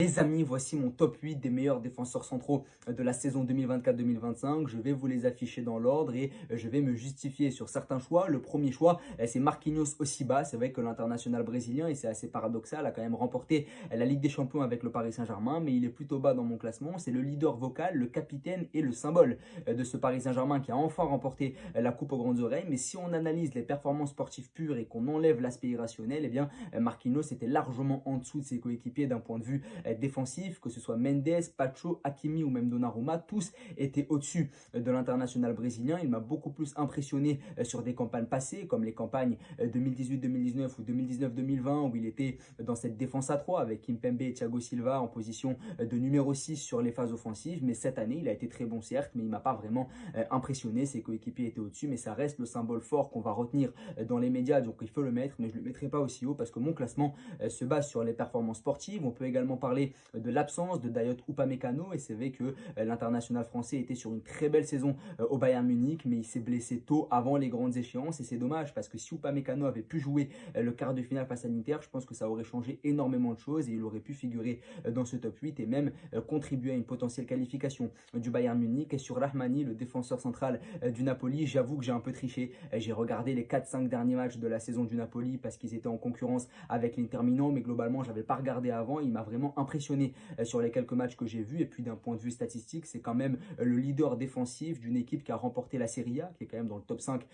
Les amis, voici mon top 8 des meilleurs défenseurs centraux de la saison 2024-2025. Je vais vous les afficher dans l'ordre et je vais me justifier sur certains choix. Le premier choix, c'est Marquinhos Osiba. C'est vrai que l'international brésilien, et c'est assez paradoxal, a quand même remporté la Ligue des Champions avec le Paris Saint-Germain, mais il est plutôt bas dans mon classement. C'est le leader vocal, le capitaine et le symbole de ce Paris Saint-Germain qui a enfin remporté la Coupe aux grandes oreilles. Mais si on analyse les performances sportives pures et qu'on enlève l'aspect irrationnel, eh bien Marquinhos était largement en dessous de ses coéquipiers d'un point de vue défensif, que ce soit Mendes, Pacho, Hakimi ou même Donnarumma, tous étaient au-dessus de l'international brésilien. Il m'a beaucoup plus impressionné sur des campagnes passées, comme les campagnes 2018-2019 ou 2019-2020, où il était dans cette défense à 3 avec Kimpembe et Thiago Silva en position de numéro 6 sur les phases offensives. Mais cette année, il a été très bon certes, mais il ne m'a pas vraiment impressionné. Ses coéquipiers étaient au-dessus, mais ça reste le symbole fort qu'on va retenir dans les médias, donc il faut le mettre, mais je ne le mettrai pas aussi haut parce que mon classement se base sur les performances sportives. On peut également parler de l'absence de Dayot Upamecano, et c'est vrai que l'international français était sur une très belle saison au Bayern Munich, mais il s'est blessé tôt avant les grandes échéances, et c'est dommage parce que si Upamecano avait pu jouer le quart de finale face à l'Inter, je pense que ça aurait changé énormément de choses et il aurait pu figurer dans ce top 8 et même contribuer à une potentielle qualification du Bayern Munich. Et sur Rahmani, le défenseur central du Napoli, j'avoue que j'ai un peu triché. J'ai regardé les 4-5 derniers matchs de la saison du Napoli parce qu'ils étaient en concurrence avec l'Inter Milan, mais globalement, je n'avais pas regardé avant. Il m'a vraiment impressionné sur les quelques matchs que j'ai vus. Et puis d'un point de vue statistique, c'est quand même le leader défensif d'une équipe qui a remporté la Serie A, qui est quand même dans le top 5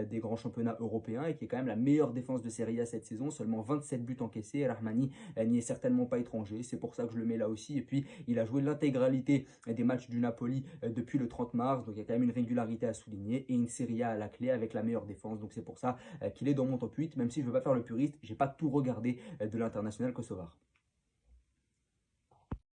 des grands championnats européens et qui est quand même la meilleure défense de Serie A cette saison. Seulement 27 buts encaissés. Rahmani n'y est certainement pas étranger. C'est pour ça que je le mets là aussi. Et puis, il a joué l'intégralité des matchs du Napoli depuis le 30 mars. Donc, il y a quand même une régularité à souligner et une Serie A à la clé avec la meilleure défense. Donc, c'est pour ça qu'il est dans mon top 8. Même si je ne veux pas faire le puriste, j'ai pas tout regardé de l'international kosovar.